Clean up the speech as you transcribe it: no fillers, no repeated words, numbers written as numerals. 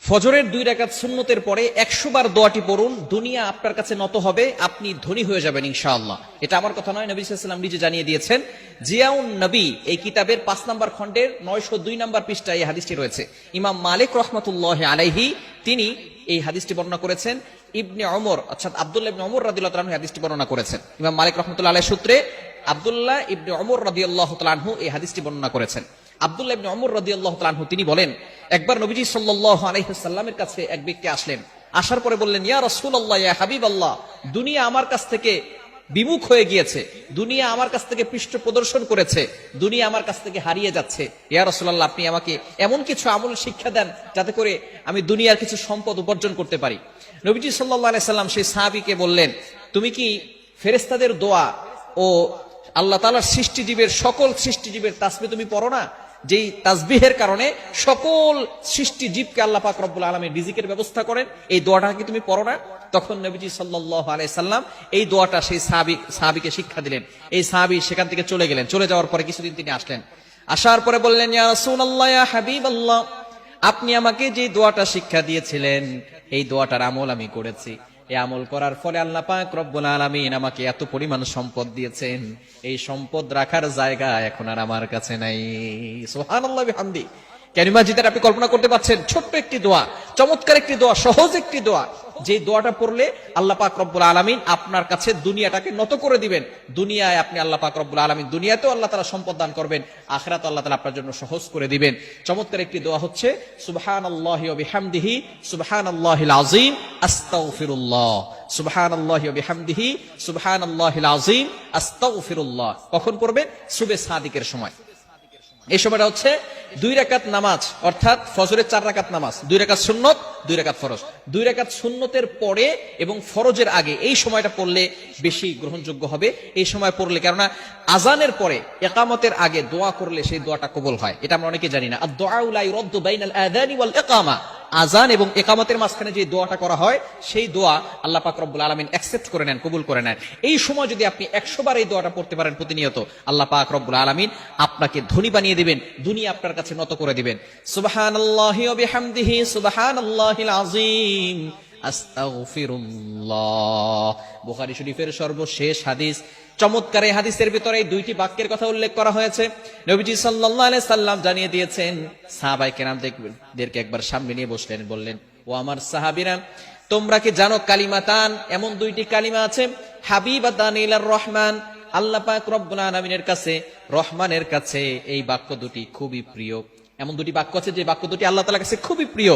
ফজরের 2 রাকাত সুন্নতের পরে 100 বার দোয়াটি পড়ুন, দুনিয়া আপনার কাছে নত হবে, আপনি ধনী হয়ে যাবেন ইনশাআল্লাহ। এটা আমার কথা নয়, নবী সাল্লাল্লাহু আলাইহি ওয়াসাল্লাম নিজে জানিয়ে দিয়েছেন। জিয়াউন নবী এই কিতাবের 5 নম্বর খণ্ডের 902 নম্বর পৃষ্ঠায় এই হাদিসটি রয়েছে। ইমাম মালিক রাহমাতুল্লাহি আলাইহি তিনি এই হাদিসটি বর্ণনা করেছেন। ইবনে ওমর অর্থাৎ আব্দুল্লাহ ইবনে ওমর রাদিয়াল্লাহু তাআলা এই হাদিসটি বর্ণনা করেছেন। ইমাম মালিক রাহমাতুল্লাহি আলাইহি সূত্রে আব্দুল্লাহ ইবনে ওমর রাদিয়াল্লাহু তাআলা এই হাদিসটি বর্ণনা করেছেন। আব্দুল্লাহ ইবনে ওমর রাদিয়াল্লাহু তাআলা তিনি বলেন, একবার নবীজি সাল্লাল্লাহু আলাইহি ওয়াসাল্লামের কাছে এক ব্যক্তি আসলেন। আসার পরে বললেন, ইয়া রাসূলুল্লাহ, ইয়া হাবিবাল্লাহ, দুনিয়া আমার কাছ থেকে বিমুখ হয়ে গিয়েছে, দুনিয়া আমার কাছ থেকে পৃষ্ঠ প্রদর্শন করেছে, দুনিয়া আমার কাছ থেকে হারিয়ে যাচ্ছে। ইয়া রাসূলুল্লাহ, আপনি আমাকে এমন কিছু আমল শিক্ষা দেন যাতে করে আমি দুনিয়ার কিছু সম্পদ উপার্জন করতে পারি। নবীজি সাল্লাল্লাহু আলাইহি সাল্লাম সেই সাহাবীকে বললেন, তুমি কি ফেরেশতাদের দোয়া ও আল্লাহ তাআলার সৃষ্টিজীবের সকল সৃষ্টিজীবের তাসবিহ তুমি পড়ো না? যেই তাসবিহের কারণে সকল সৃষ্টিজীবকে আল্লাহ পাক রব্বুল আলামিন রিজিকের ব্যবস্থা করেন, এই দোয়াটা কি তুমি পড়ো না? তখন নবীজি সাল্লাল্লাহু আলাইহি সাল্লাম এই দোয়াটা সেই সাহাবীকে শিক্ষা দিলেন। এই সাহাবী সেখান থেকে চলে গেলেন। চলে যাওয়ার পরে কিছুদিন তিনি আসলেন। আসার পরে বললেন, ইয়া রাসূলুল্লাহ, ইয়া হাবিবাল্লাহ, আপনি আমাকে যে দোয়াটা শিক্ষা দিয়েছিলেন এই দোয়াটার আমল আমি করেছি। এই আমল করার ফলে আল্লাহ পাক রব্বুল আলামিন আমাকে এত পরিমাণ সম্পদ দিয়েছেন, এই সম্পদ রাখার জায়গা এখন আর আমার কাছে নাই। সুবহানাল্লাহ বিহামদি। কালিমা যেটা আপনি কল্পনা করতে পারছেন, ছোট্ট একটি দোয়া, চমৎকার একটি দোয়া, সহজ একটি দোয়া, যে দোয়াটা পড়লে আল্লাহ পাক রব্বুল আলামিন আপনার কাছে দুনিয়াটাকে নত করে দিবেন। দুনিয়ায় আপনি আল্লাহ পাক রব্বুল আলামিন, দুনিয়াতেও আল্লাহ তাআলা সম্পদ দান করবেন, আখিরাতে আল্লাহ তাআলা আপনার জন্য সহজ করে দিবেন। চমৎকার একটি দোয়া হচ্ছে সুবহানাল্লাহি ওয়া বিহামদিহি সুবহানাল্লাহিল আযীম আস্তাগফিরুল্লাহ, সুবহানাল্লাহি ওয়া বিহামদিহি সুবহানাল্লাহিল আযীম আস্তাগফিরুল্লাহ। কখন পড়বেন? সুবহে সাদিকের সময়। এই সময়টা হচ্ছে 2 রাকাত নামাজ, অর্থাৎ ফজরের 4 রাকাত নামাজ, 2 রাকাত সুন্নত, 2 রাকাত ফরজ। 2 রাকাত সুন্নতের পরে এবং ফরজের আগে এই সময়টা পড়লে বেশি গ্রহণযোগ্য হবে। এই সময় পড়লে, কেননা আজানের পরে ইকামতের আগে দোয়া করলে সেই দোয়াটা কবুল হয়, এটা আমরা অনেকে জানি না। আদ-দুআউ লা ইউরাদ্দু বাইনাল আযানি ওয়াল ইকামা, আজান এবং ইকামতের মাঝখানে যে দোয়াটা করা হয় সেই দোয়া আল্লাহ পাক রব্বুল আলামিন অ্যাকসেপ্ট করে নেন, কবুল করে নেন। এই সময় যদি আপনি 100 বার এই দোয়াটা পড়তে পারেন প্রতিনিয়ত, আল্লাহ পাক রব্বুল আলামিন আপনাকে ধনী বানিয়ে দিবেন, দুনিয়া আপনার কাছে নত করে দিবেন। সুবহানাল্লাহি ওয়া বিহামদিহি সুবহানাল্লাহিল আযীম আস্তাগফিরুল্লাহ। বুখারী শরীফের সর্বশেষ হাদিস। চমৎকার এই হাদিসের ভিতরে 2টি বাক্যের কথা উল্লেখ করা হয়েছে। নবীজি সাল্লাল্লাহু আলাইহি সাল্লাম জানিয়ে দিয়েছেন, সাহাবায়ে কেরামদেরকে একবার সামনে নিয়ে বসলেন, বললেন, ও আমার সাহাবীরা, তোমরা কি জানো কালিমাতান, এমন 2টি কালিমা আছে, হাবিবাতান ইলার রহমান, আল্লাহ পাক রব্বুল আলামিনের কাছে, রহমানের কাছে এই বাক্য দুটি খুবই প্রিয়। এমন 2টি বাক্য আছে যে বাক্য দুটি আল্লাহ তাআলার কাছে খুবই প্রিয়।